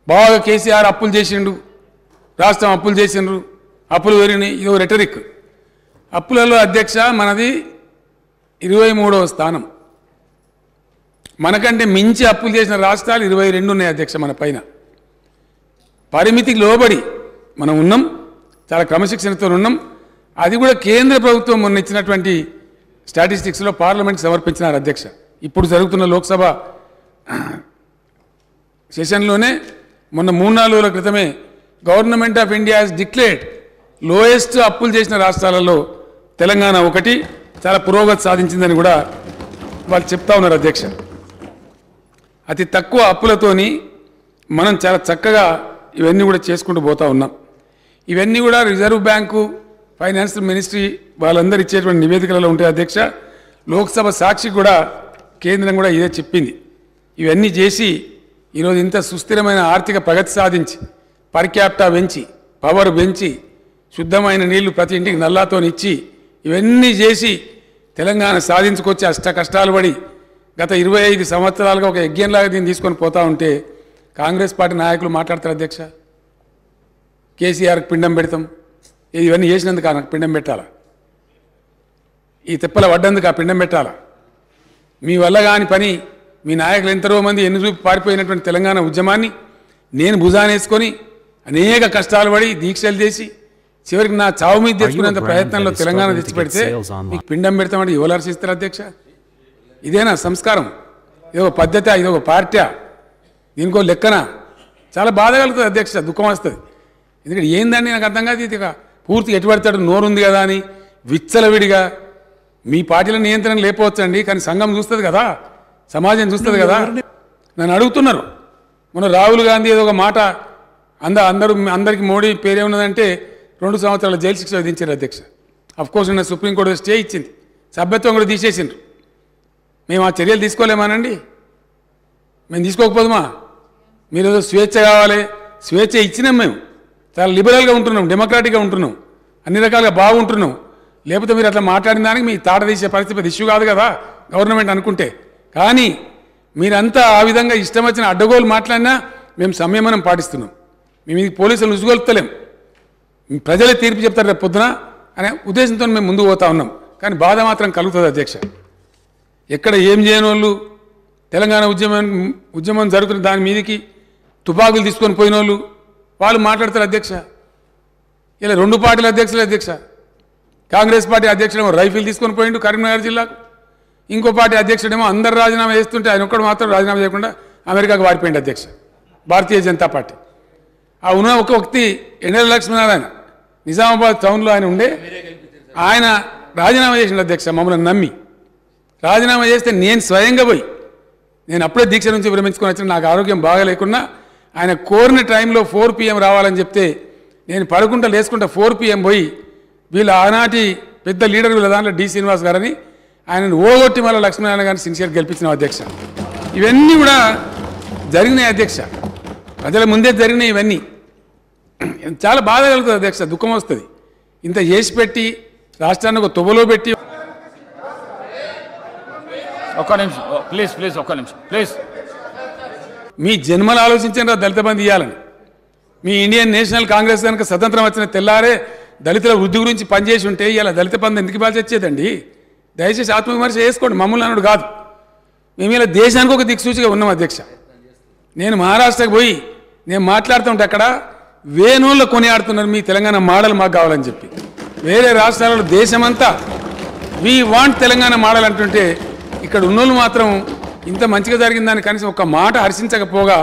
బాగా కేసీఆర్ అప్పులు చేసిండు, రాష్ట్రం అప్పులు చేసిండ్రు, అప్పులు పెరిగినాయి, ఇదో రెటరిక్. అప్పులలో అధ్యక్ష మనది 23వ స్థానం. మనకంటే మించి అప్పులు చేసిన రాష్ట్రాలు 22 ఉన్నాయి అధ్యక్ష. మన పైన పరిమితికి లోబడి మనం ఉన్నాం, చాలా క్రమశిక్షణతో ఉన్నాం. అది కూడా కేంద్ర ప్రభుత్వం మొన్న ఇచ్చినటువంటి స్టాటిస్టిక్స్లో పార్లమెంట్ సమర్పించినారు అధ్యక్ష. ఇప్పుడు జరుగుతున్న లోక్సభ సెషన్లోనే మొన్న 3-4 రోజుల క్రితమే government of India has declared lowest అప్పులు చేసిన రాష్ట్రాలలో తెలంగాణ ఒకటి, చాలా పురోగతి సాధించిందని కూడా వాళ్ళు చెప్తా ఉన్నారు అధ్యక్ష. అతి తక్కువ అప్పులతోని మనం చాలా చక్కగా ఇవన్నీ కూడా చేసుకుంటూ పోతా ఉన్నాం. ఇవన్నీ కూడా రిజర్వ్ బ్యాంకు, ఫైనాన్స్ మినిస్ట్రీ వాళ్ళందరూ ఇచ్చేటువంటి నివేదికలలో ఉంటాయి అధ్యక్ష. లోక్సభ సాక్షి కూడా కేంద్రం కూడా ఇదే చెప్పింది. ఇవన్నీ చేసి ఈరోజు ఇంత సుస్థిరమైన ఆర్థిక ప్రగతి సాధించి, పర్ క్యాపిటా పెంచి, పవర్ పెంచి, శుద్ధమైన నీళ్లు ప్రతి ఇంటికి నల్లాతోనిచ్చి, ఇవన్నీ చేసి తెలంగాణ సాధించుకొచ్చి అష్ట కష్టాలు పడి గత 25 సంవత్సరాలుగా ఒక యజ్ఞంలాగా దీన్ని తీసుకొని పోతా ఉంటే కాంగ్రెస్ పార్టీ నాయకులు మాట్లాడతారు అధ్యక్ష. కేసీఆర్కి పిండం పెడతాం, ఇవన్నీ చేసినందుకు నాకు పిండం పెట్టాలా? ఈ తిప్పల పడ్డందుకు ఆ పిండం పెట్టాలా? మీ వల్ల కాని పని, మీ నాయకులు ఎంతరో మంది ఎన్ని చూపి పారిపోయినటువంటి తెలంగాణ ఉద్యమాన్ని నేను భుజానేసుకొని అనేక కష్టాలు పడి దీక్షలు చేసి చివరికి నా చావు మీద తెచ్చుకునేంత ప్రయత్నంలో తెలంగాణ తెచ్చిపెడితే మీకు పిండం పెడతామంటే ఎవరు హర్షిస్తారు అధ్యక్ష? ఇదేనా సంస్కారం? ఇదొక పద్ధతి, ఇదొక పార్టీ, దీనికో లెక్కన? చాలా బాధ కలుగుతుంది అధ్యక్ష, దుఃఖం వస్తుంది. ఎందుకంటే ఏందండి నాకు అర్థం కాదు. ఇది పూర్తిగా ఎటుపడతాడు, నోరుంది కదా అని విచ్చలవిడిగా మీ పార్టీల నియంత్రణ లేకపోవచ్చండి, కానీ సంఘం చూస్తుంది కదా, సమాజం చూస్తుంది కదా. నన్ను అడుగుతున్నారు మొన్న రాహుల్ గాంధీ ఏదో ఒక మాట అందరికి మోడీ పేరేమున్నదంటే 2 సంవత్సరాల జైలు శిక్ష విధించారు అధ్యక్ష. అఫ్కోర్స్ నిన్న సుప్రీంకోర్టు స్టే ఇచ్చింది, సభ్యత్వం కూడా తీసేసిండ్రు. మేము ఆ చర్యలు తీసుకోలేమానండి? మేము తీసుకోకపోదుమా? మీరు ఏదో స్వేచ్ఛ కావాలి, స్వేచ్ఛ ఇచ్చినాం. మేము చాలా లిబరల్గా ఉంటున్నాం, డెమోక్రాటిక్గా ఉంటున్నాం, అన్ని రకాలుగా బాగుంటున్నాం. లేకపోతే మీరు అట్లా మాట్లాడిన దానికి మీ తాట తీసే పరిస్థితి ఇష్యూ కాదు కదా గవర్నమెంట్ అనుకుంటే. కానీ మీరంతా ఆ విధంగా ఇష్టం వచ్చిన అడ్డగోలు మాట్లాడినా మేము సంయమనం పాటిస్తున్నాం. మేము ఇది పోలీసులు ఉసుగొలుపుతలేం, ప్రజలే తీర్పు చెప్తారు రేపు పొద్దున అనే ఉద్దేశంతో మేము ముందుకు పోతా ఉన్నాం. కానీ బాధ మాత్రం కలుగుతుంది అధ్యక్ష. ఎక్కడ ఏం చేయని వాళ్ళు తెలంగాణ ఉద్యమం జరుగుతున్న దాని మీదకి తుపాకులు తీసుకొని పోయిన వాళ్ళు మాట్లాడతారు అధ్యక్ష. ఇలా 2 పార్టీల అధ్యక్షులు అధ్యక్ష. కాంగ్రెస్ పార్టీ అధ్యక్షుడేమో రైఫిల్ తీసుకొని పోయిండు కరీంనగర్ జిల్లాకు, ఇంకో పార్టీ అధ్యక్షుడేమో అందరు రాజీనామా చేస్తుంటే ఆయన ఒక్కడు మాత్రం రాజీనామా చేయకుండా అమెరికాకు వారిపోయింది అధ్యక్ష. భారతీయ జనతా పార్టీ ఆ ఉన్న ఒక వ్యక్తి ఎన్ఎల్ లక్ష్మీనారాయణ నిజామాబాద్ టౌన్లో ఆయన ఉండే, ఆయన రాజీనామా చేసిండు అధ్యక్ష. మమ్మల్ని నమ్మి రాజీనామా చేస్తే నేను స్వయంగా పోయి, నేను అప్పుడే దీక్ష నుంచి విరమించుకొని వచ్చిన, నాకు ఆరోగ్యం బాగా లేకున్నా ఆయన కోరిన టైంలో 4 PM రావాలని చెప్తే నేను పడుకుంటా లేసుకుంటా 4 PM పోయి వీళ్ళ ఆనాటి పెద్ద లీడర్ వీళ్ళ దాంట్లో డి శ్రీనివాస్ గారని ఆయనను ఓగొట్టి మళ్ళీ లక్ష్మీనారాయణ గారిని సిన్సియర్ గెలిపించిన అధ్యక్ష. ఇవన్నీ కూడా జరిగినాయి అధ్యక్ష, ప్రజల ముందే జరిగినాయి. ఇవన్నీ చాలా బాధ కలుగుతుంది అధ్యక్ష, దుఃఖం వస్తుంది. ఇంత చేసి పెట్టి రాష్ట్రాన్ని ఒక తొవ్వలో పెట్టి. ఒక్క నిమిషం ప్లీజ్, ఒక్క నిమిషం ప్లీజ్. మీ జన్మలు ఆలోచించారా దళిత బంధు ఇవ్వాలని? మీ ఇండియన్ నేషనల్ కాంగ్రెస్ కనుక స్వతంత్రం వచ్చిన తెల్లారే దళితుల వృద్ధి గురించి పనిచేసి ఉంటే ఇలా దళిత బంధు ఎందుకు ఇవ్వాల్సి వచ్చేదండి? దయచేసి ఆత్మవిమర్శ చేసుకోండి, మమ్మల్ని అన్నాడు కాదు. మేము ఇలా దేశానికి ఒక దిక్సూచిగా ఉన్నాం అధ్యక్ష. నేను మహారాష్ట్రకు పోయి నేను మాట్లాడుతుంటే అక్కడ వేణువుల్లో కొనియాడుతున్నారు మీ తెలంగాణ మోడల్ మాకు కావాలని చెప్పి. వేరే రాష్ట్రాలలో దేశమంతా వీ వాంట్ తెలంగాణ మోడల్ అంటుంటే ఇక్కడ ఉన్నోళ్ళు మాత్రం ఇంత మంచిగా జరిగిందని కనీసం ఒక మాట హర్షించకపోగా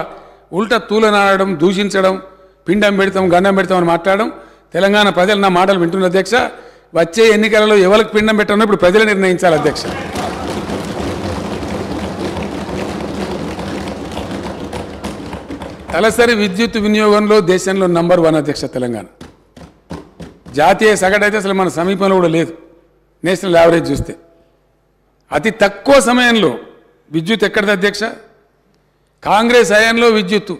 ఉల్టా తూలనాడడం, దూషించడం, పిండం పెడతాం గండం పెడతాం అని మాట్లాడడం. తెలంగాణ ప్రజలు నా మాటలు వింటున్న అధ్యక్ష. వచ్చే ఎన్నికలలో ఎవరికి పిండం పెట్టాలో ఇప్పుడు ప్రజలు నిర్ణయించాలి అధ్యక్ష. తలసరి విద్యుత్ వినియోగంలో దేశంలో నంబర్ 1 అధ్యక్ష తెలంగాణ. జాతీయ సగటు అయితే అసలు మన సమీపంలో కూడా లేదు, నేషనల్ యావరేజ్ చూస్తే. అతి తక్కువ సమయంలో విద్యుత్ ఎక్కడిది అధ్యక్ష? కాంగ్రెస్ హయాంలో విద్యుత్తు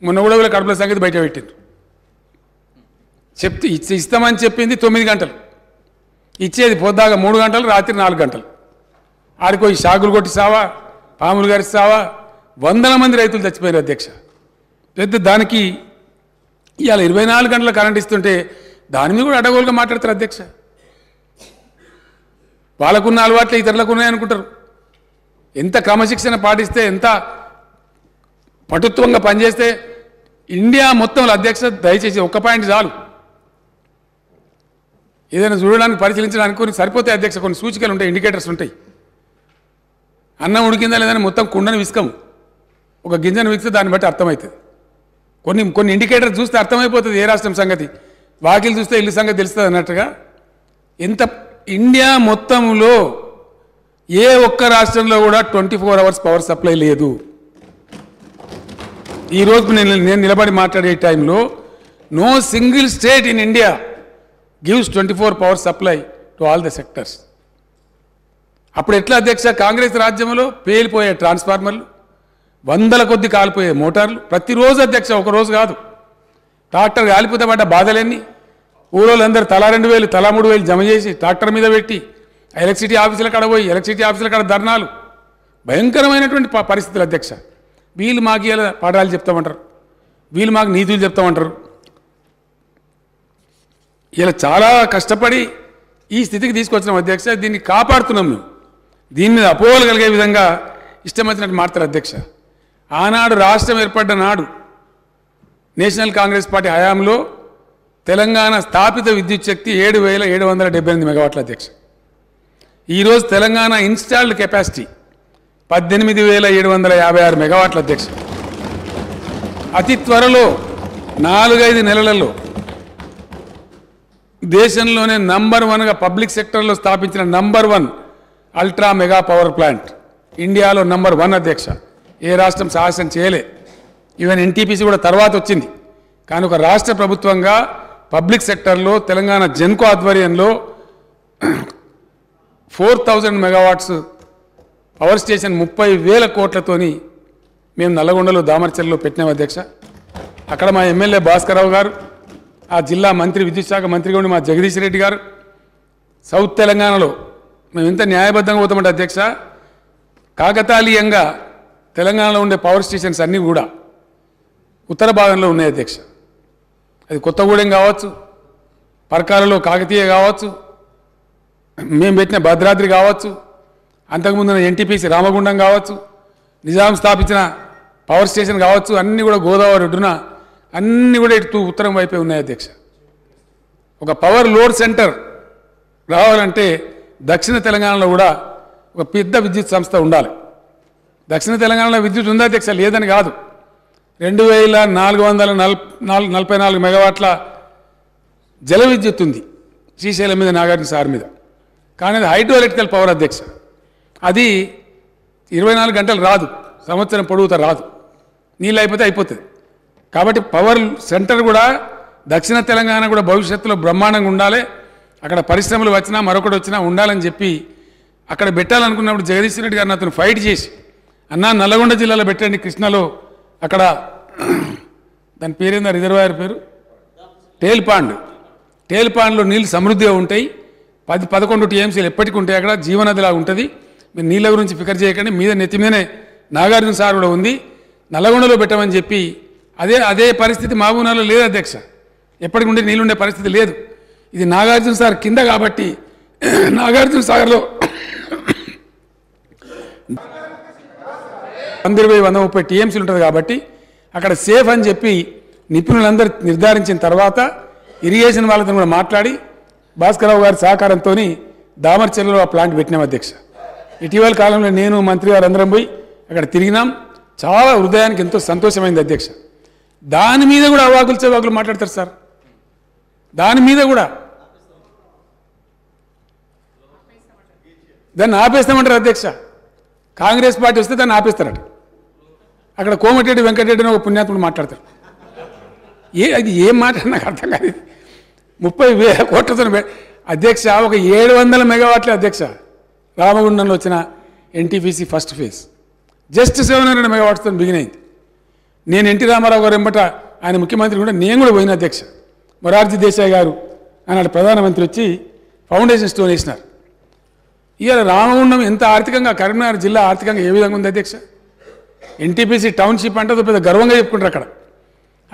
మొన్న కూడా వీళ్ళ కడుపుల సంగతి బయట పెట్టిండ్రు. ఇస్తామని చెప్పింది 9 గంటలు, ఇచ్చేది పొద్దాగా 3 గంటలు, రాత్రి 4 గంటలు. ఆడిపోయి షాకులు కొట్టి సావా, పాములు గారి సావా, వందల మంది రైతులు చచ్చిపోయారు అధ్యక్ష. పెద్ద దానికి ఇవాళ 24 గంటల కరెంట్ ఇస్తుంటే దాని మీద కూడా అడగోలుగా మాట్లాడతారు అధ్యక్ష. వాళ్ళకున్న అలవాట్లు ఇతరులకు ఉన్నాయనుకుంటారు. ఎంత క్రమశిక్షణ పాటిస్తే, ఎంత పటుత్వంగా పనిచేస్తే ఇండియా మొత్తంలో అధ్యక్ష దయచేసి ఒక్క పాయింట్ చాలు, ఏదైనా చూడడానికి పరిశీలించడానికి కొన్ని సరిపోతాయి అధ్యక్ష. కొన్ని సూచికలు ఉంటాయి, ఇండికేటర్స్ ఉంటాయి. అన్నం ఉడికిందా లేదని మొత్తం కుండను విసుకము, ఒక గింజను విసిస్తే దాన్ని బట్టి అర్థమవుతుంది. కొన్ని ఇండికేటర్స్ చూస్తే అర్థమైపోతుంది ఏ రాష్ట్రం సంగతి, వాకిలు చూస్తే ఇల్లు సంగతి తెలుస్తుంది అన్నట్టుగా. ఎంత ఇండియా మొత్తంలో ఏ ఒక్క రాష్ట్రంలో కూడా 24 అవర్స్ పవర్ సప్లై లేదు. ఈరోజు నేను నిలబడి మాట్లాడే టైంలో no single state in India gives 24 power supply to all the sectors. అప్పుడు ఎట్లా అధ్యక్ష, కాంగ్రెస్ రాజ్యంలో పేలిపోయే ట్రాన్స్ఫార్మర్లు, వందల కొద్ది కాలిపోయే మోటార్లు ప్రతిరోజు అధ్యక్ష, ఒకరోజు కాదు. ట్రాక్టర్ కాలిపోతే పడ్డ బాధలన్నీ ఊరోళ్ళందరూ తలా 2,000 తలా 3,000 జమ చేసి ట్రాక్టర్ మీద పెట్టి ఎలక్ట్రిసిటీ ఆఫీసుల కాడ పోయి ఎలక్ట్రిసిటీ ఆఫీసుల కాడ ధర్నాలు, భయంకరమైనటువంటి పరిస్థితులు అధ్యక్ష. వీళ్ళు మాకు ఇలా పాఠాలు చెప్తామంటారు, వీళ్ళు మాకు నీతులు చెప్తామంటారు. ఇలా చాలా కష్టపడి ఈ స్థితికి తీసుకొచ్చినాం అధ్యక్ష. దీన్ని కాపాడుతున్నాం మేము. దీని మీద అపోహలు కలిగే విధంగా ఇష్టం వచ్చినట్టు మాట్లాడారు అధ్యక్ష. ఆనాడు రాష్ట్రం ఏర్పడ్డ నాడు నేషనల్ కాంగ్రెస్ పార్టీ హయాంలో తెలంగాణ స్థాపిత విద్యుత్ శక్తి 7,778 మెగావాట్ల అధ్యక్ష. ఈరోజు తెలంగాణ ఇన్స్టాల్డ్ కెపాసిటీ 18,756 మెగావాట్ల అధ్యక్ష. అతి త్వరలో 4-5 నెలలలో దేశంలోనే నంబర్ 1గా పబ్లిక్ సెక్టర్లో స్థాపించిన number 1 ultra mega power plant ఇండియాలో నంబర్ 1 అధ్యక్ష. ఏ రాష్ట్రం సాహసం చేయలే. ఈవెన్ ఎన్టీపీసీ కూడా తర్వాత వచ్చింది. కానీ ఒక రాష్ట్ర ప్రభుత్వంగా పబ్లిక్ సెక్టర్లో తెలంగాణ జెన్కో ఆధ్వర్యంలో 4,000 మెగావాట్స్ పవర్ స్టేషన్ 30,000 కోట్లతోని మేము నల్లగొండలో దామర్చర్లో పెట్టినాం అధ్యక్ష. అక్కడ మా ఎమ్మెల్యే భాస్కరరావు గారు, ఆ జిల్లా మంత్రి విద్యుత్ శాఖ మంత్రిగా ఉండి మా జగదీష్ రెడ్డి గారు, సౌత్ తెలంగాణలో మేము ఎంత న్యాయబద్ధంగా పోతామంటే అధ్యక్ష, కాకతాళీయంగా తెలంగాణలో ఉండే పవర్ స్టేషన్స్ అన్నీ కూడా ఉత్తర భాగంలో ఉన్నాయి అధ్యక్ష. అది కొత్తగూడెం కావచ్చు, పరకాలలో కాకతీయ కావచ్చు, మేము పెట్టిన భద్రాద్రి కావచ్చు, అంతకుముందున్న ఎన్టీపీసీ రామగుండం కావచ్చు, నిజాం స్థాపించిన పవర్ స్టేషన్ కావచ్చు, అన్నీ కూడా గోదావరి ఒడ్డున అన్నీ కూడా ఇటు ఉత్తరం వైపే ఉన్నాయి అధ్యక్ష. ఒక పవర్ లోడ్ సెంటర్ రావాలంటే దక్షిణ తెలంగాణలో కూడా ఒక పెద్ద విద్యుత్ సంస్థ ఉండాలి. దక్షిణ తెలంగాణలో విద్యుత్ ఉందా అధ్యక్ష? లేదని కాదు. 2,444 మెగావాట్ల జల విద్యుత్ ఉంది శ్రీశైలం మీద, నాగార్జున సార్ మీద. కానీ అది హైడ్రో ఎలక్ట్రికల్ పవర్ అధ్యక్ష. అది 24 గంటలు రాదు, సంవత్సరం పొడుగుతా రాదు, నీళ్ళు అయిపోతే అయిపోతుంది. కాబట్టి పవర్ సెంటర్ కూడా దక్షిణ తెలంగాణ కూడా భవిష్యత్తులో బ్రహ్మాండంగా ఉండాలి. అక్కడ పరిశ్రమలు వచ్చినా మరొకటి వచ్చినా ఉండాలని చెప్పి అక్కడ పెట్టాలనుకున్నప్పుడు జగదీష్ రెడ్డి గారిని అతను ఫైట్ చేసి, అన్నా నల్లగొండ జిల్లాలో పెట్టండి, కృష్ణలో అక్కడ దాని పేరేందా రిజర్వాయర్ పేరు టేల్ పాండ్లో నీళ్ళు సమృద్ధిగా ఉంటాయి. 10-11 టీఎంసీలు ఎప్పటికీ ఉంటాయి. అక్కడ జీవనదిలా ఉంటుంది. మీరు నీళ్ళ గురించి ఫికర్ చేయకండి, మీద నెత్తి మీదనే నాగార్జున సార్ కూడా ఉంది, నల్లగొండలో పెట్టమని చెప్పి అదే పరిస్థితి మహబూబ్నగర్లో లేదు అధ్యక్ష. ఎప్పటికి ఉండే నీళ్ళు ఉండే పరిస్థితి లేదు. ఇది నాగార్జున సార్ కింద కాబట్టి నాగార్జున సాగర్లో 120-130 టీఎంసీలు ఉంటుంది కాబట్టి అక్కడ సేఫ్ అని చెప్పి నిపుణులందరూ నిర్ధారించిన తర్వాత ఇరిగేషన్ వాళ్ళతో కూడా మాట్లాడి భాస్కరరావు గారి సహకారంతో దామర్చెర్లలో ఆ ప్లాంట్ పెట్టినాం అధ్యక్ష. ఇటీవల కాలంలో నేను మంత్రి గారు అందరం పోయి అక్కడ తిరిగినాం. చాలా హృదయానికి ఎంతో సంతోషమైంది అధ్యక్ష. దాని మీద కూడా అవాకులు చవాకులు మాట్లాడతారు సార్. దాని మీద కూడా దాన్ని ఆపేస్తామంటారు అధ్యక్ష. కాంగ్రెస్ పార్టీ వస్తే దాన్ని ఆపేస్తారట. అక్కడ కోమటిరెడ్డి వెంకటరెడ్డి అని ఒక పుణ్యాత్ముడు మాట్లాడతారు. అది ఏం మాట నాకు అర్థం కాదు. 30,000 కోట్లతో అధ్యక్ష ఒక 700 మెగావాట్లే అధ్యక్ష రామగుండంలో వచ్చిన ఎన్టీపీసీ ఫస్ట్ ఫేజ్ జస్ట్ 700 మెగావాట్స్తో బిగినైంది. నేను ఎన్టీ రామారావు గారు వెంబట ఆయన ముఖ్యమంత్రి కూడా నేను కూడా పోయిన అధ్యక్ష. మొరార్జీ దేశాయ్ గారు ఆనాడు ప్రధానమంత్రి వచ్చి ఫౌండేషన్ స్టోన్ వేసినారు. ఇవాళ రామగుండం ఎంత ఆర్థికంగా, కరీంనగర్ జిల్లా ఆర్థికంగా ఏ విధంగా ఉంది అధ్యక్ష? ఎన్టీపీసీ టౌన్షిప్ అంటే పెద్ద గర్వంగా చెప్పుకుంటారు. అక్కడ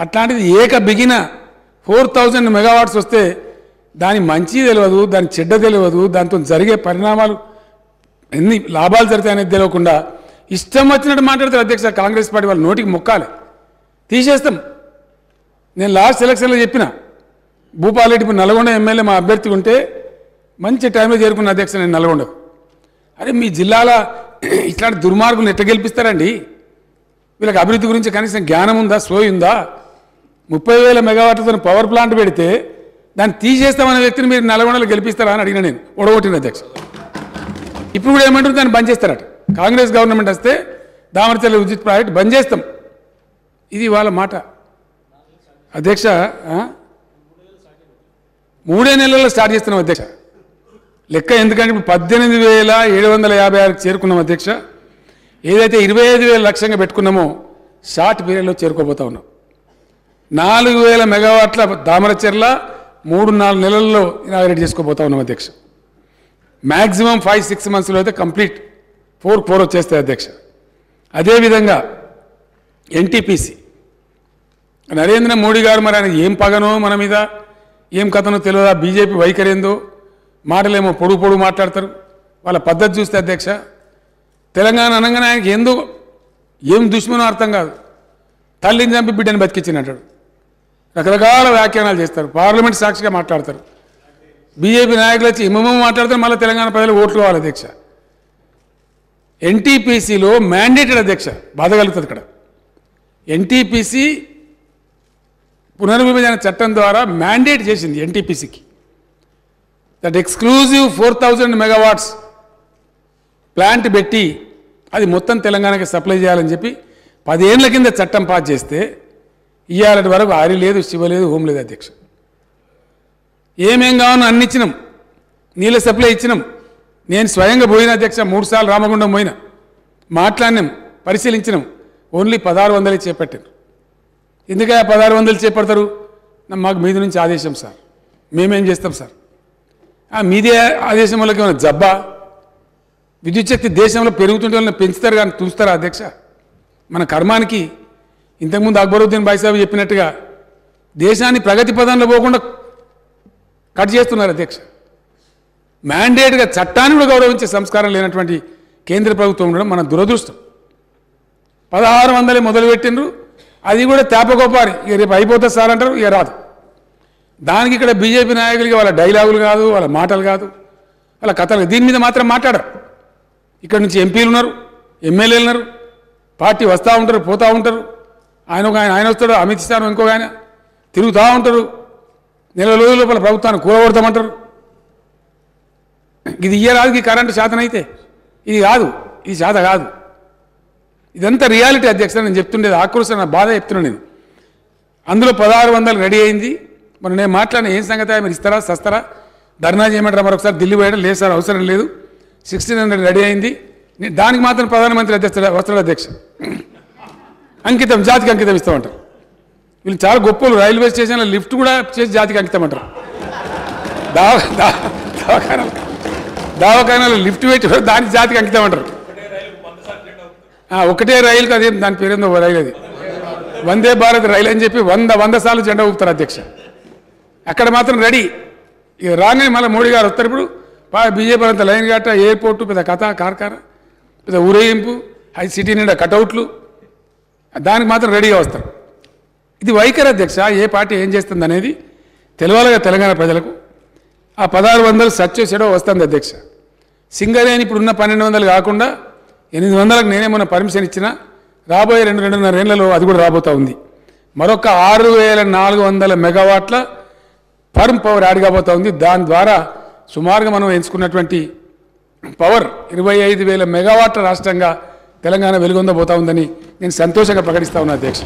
అట్లాంటిది ఏక బిగిన 4000 మెగావాట్స్ వస్తే దాని మంచి తెలియదు, దాని చెడ్డ తెలియదు, దాంతో జరిగే పరిణామాలు ఎన్ని లాభాలు జరుగుతాయనేది తెలియకుండా ఇష్టం వచ్చినట్టు మాట్లాడతారు అధ్యక్ష. కాంగ్రెస్ పార్టీ వాళ్ళ నోటికి మొక్కాలి, తీసేస్తాం. నేను లాస్ట్ ఎలక్షన్లో చెప్పిన భూపాలరెడ్డి ఇప్పుడు నల్గొండ ఎమ్మెల్యే మా అభ్యర్థి ఉంటే మంచి టైంలో చేరుకున్న అధ్యక్ష నేను నల్గొండకు. అరే మీ జిల్లాలో ఇట్లాంటి దుర్మార్గులను ఎట్లా గెలిపిస్తారండి? వీళ్ళకి అభివృద్ధి గురించి కనీసం జ్ఞానం ఉందా, సోయి ఉందా? 30,000 మెగావాట్లతో పవర్ ప్లాంట్ పెడితే దాన్ని తీసేస్తామనే వ్యక్తిని మీరు నల్గొండలో గెలిపిస్తారా అని అడిగిన నేను, ఓడగొట్టిన అధ్యక్ష. ఇప్పుడు కూడా ఏమంటారు, దాన్ని బంద్ చేస్తారట. కాంగ్రెస్ గవర్నమెంట్ వస్తే దామరచర్ల విద్యుత్ ప్రాజెక్ట్ బంద్ చేస్తాం, ఇది వాళ్ళ మాట అధ్యక్ష. 3 నెలల్లో స్టార్ట్ చేస్తున్నాం అధ్యక్ష. లెక్క ఎందుకంటే ఇప్పుడు 18,756 చేరుకున్నాం అధ్యక్ష. ఏదైతే 25,000 లక్ష్యంగా పెట్టుకున్నామో షార్ట్ పీరియడ్లో చేరుకోబోతా ఉన్నాం. 4,000 మెగావాట్ల దామరచర్ల 3-4 నెలల్లో ఇనాగరేట్ చేసుకోబోతా ఉన్నాం అధ్యక్ష. మ్యాక్సిమం 5-6 మంత్స్లో అయితే కంప్లీట్ 4 వచ్చేస్తాయి అధ్యక్ష. అదేవిధంగా ఎన్టీపీసీ నరేంద్ర మోడీ గారు మరి ఆయన ఏం పగనో మన మీద, ఏం కథనో తెలియదా? బీజేపీ వైఖరి ఏందో, మాటలేమో పొడుగు మాట్లాడతారు. వాళ్ళ పద్ధతి చూస్తే అధ్యక్ష, తెలంగాణ అనగానే ఆయనకి ఎందుకు ఏం దుష్మనో అర్థం కాదు. తల్లిని చంపి బిడ్డని బతికించినట్టాడు. రకరకాల వ్యాఖ్యానాలు చేస్తారు, పార్లమెంట్ సాక్షిగా మాట్లాడతారు. బీజేపీ నాయకులు వచ్చి ఏమేమో మాట్లాడతారు, మళ్ళీ తెలంగాణ ప్రజలు ఓట్లు కావాలి అధ్యక్ష. ఎన్టీపీసీలో మ్యాండేటెడ్ అధ్యక్ష, బాధ కలుగుతుంది ఇక్కడ. ఎన్టీపీసీ పునర్విభజన చట్టం ద్వారా మ్యాండేట్ చేసింది ఎన్టీపీసీకి దట్ ఎక్స్క్లూజివ్ 4,000 మెగావాట్స్ ప్లాంట్ పెట్టి అది మొత్తం తెలంగాణకి సప్లై చేయాలని చెప్పి 10 ఏళ్ల కింద చట్టం పాస్ చేస్తే ఇవాళ వరకు ఆరి లేదు, శివ లేదు, హోం లేదు అధ్యక్ష. ఏమేం కావాలో అన్ని ఇచ్చినాం, నీళ్ళ సప్లై ఇచ్చినాం. నేను స్వయంగా పోయిన అధ్యక్ష, 3 సార్లు రామగుండం పోయినా, మాట్లాడినాం, పరిశీలించినాం. ఓన్లీ 1,600 చేపట్టారు. ఎందుకంటే 1,600 చేపడతారు? మాకు మీద నుంచి ఆదేశం సార్, మేమేం చేస్తాం సార్? మీదే ఆదేశం వాళ్ళకి ఏమైనా జబ్బా? విద్యుత్ శక్తి దేశంలో పెరుగుతుంటే వాళ్ళని పెంచుతారు కానీ చూస్తారా అధ్యక్ష? మన కర్మానికి ఇంతకుముందు అక్బరుద్దీన్ బాయిసాబ్ చెప్పినట్టుగా దేశాన్ని ప్రగతి పదంలో పోకుండా కట్ చేస్తున్నారు అధ్యక్ష. మ్యాండేట్గా చట్టాన్ని కూడా గౌరవించే సంస్కారం లేనటువంటి కేంద్ర ప్రభుత్వం ఉండడం మన దురదృష్టం. 1,600 మొదలుపెట్టిండ్రు, అది కూడా తేపగొప్పారి. ఇక రేపు అయిపోతుంది సార్ అంటారు, ఇక రాదు. దానికి ఇక్కడ బీజేపీ నాయకులకి వాళ్ళ డైలాగులు కాదు, వాళ్ళ మాటలు కాదు, వాళ్ళ కథలు, దీని మీద మాత్రం మాట్లాడరు. ఇక్కడ నుంచి ఎంపీలు ఉన్నారు, ఎమ్మెల్యేలు ఉన్నారు, పార్టీ వస్తూ ఉంటారు, పోతూ ఉంటారు. ఆయన వస్తాడు, అమిత్ షా ఇంకొక ఆయన తిరుగుతూ ఉంటారు. నెల రోజుల లోపల ప్రభుత్వాన్ని కూలగొడతామంటారు. ఇది ఇయ్యరాదు, ఈ కరెంటు శాతనైతే ఇది కాదు, ఇది శాత కాదు. ఇదంతా రియాలిటీ అధ్యక్ష. నేను చెప్తుండేది ఆక్రోశం, నా బాధ చెప్తున్నాను నేను. అందులో 1,600 రెడీ అయింది. మరి నేను మాట్లాడిన ఏం సంగతి, మీరు ఇస్తారా సస్తారా, ధర్నా చేయమంటారా, మరొకసారి ఢిల్లీ పోయడం లేదు సార్, అవసరం లేదు. 1,600 రెడీ అయింది. దానికి మాత్రం ప్రధానమంత్రి వస్తాడు అధ్యక్ష. అంకితం, జాతికి అంకితం ఇస్తామంటారు. వీళ్ళు చాలా గొప్పలు. రైల్వే స్టేషన్లో లిఫ్ట్ కూడా చేసి జాతికి అంకితం అంటారు. దవాఖానాలో లిఫ్ట్ పెట్టి దానికి జాతికి అంకితం అంటారు. ఒకటే రైలుకి అదే దాని పేరేందో రైలు, అది వందే భారత్ రైలు అని చెప్పి 100 సార్లు జెండా ఊపుతారు అధ్యక్ష. అక్కడ మాత్రం రెడీ. ఇక రాగానే మళ్ళీ మోడీ గారు వస్తారు. ఇప్పుడు బీజేపీ అంతా లైన్ గట్ట, ఎయిర్పోర్టు, పెద్ద కథ కార్ఖాన, పెద్ద ఊరేగింపు, హై సిటీ నిండా కటౌట్లు, దానికి మాత్రం రెడీగా వస్తారు. ఇది వైఖరి అధ్యక్ష. ఏ పార్టీ ఏం చేస్తుంది అనేది తెలవాలిగా తెలంగాణ ప్రజలకు. ఆ 1,600 సచ్చేసేడో వస్తుంది అధ్యక్ష. సింగరేణి ఇప్పుడున్న 1,200 కాకుండా 800లకు నేనేమన్నా పర్మిషన్ ఇచ్చినా రాబోయే 2-2.5 ఏళ్లలో అది కూడా రాబోతూ ఉంది. మరొక 6,400 మెగావాట్ల ఫర్మ్ పవర్ యాడ్ కాబోతూ ఉంది. దాని ద్వారా సుమారుగా మనం ఎంచుకున్నటువంటి పవర్ 25,000 మెగావాట్ల రాష్ట్రంగా తెలంగాణ వెలుగొందబోతా ఉందని నేను సంతోషంగా ప్రకటిస్తా ఉన్నా అధ్యక్ష.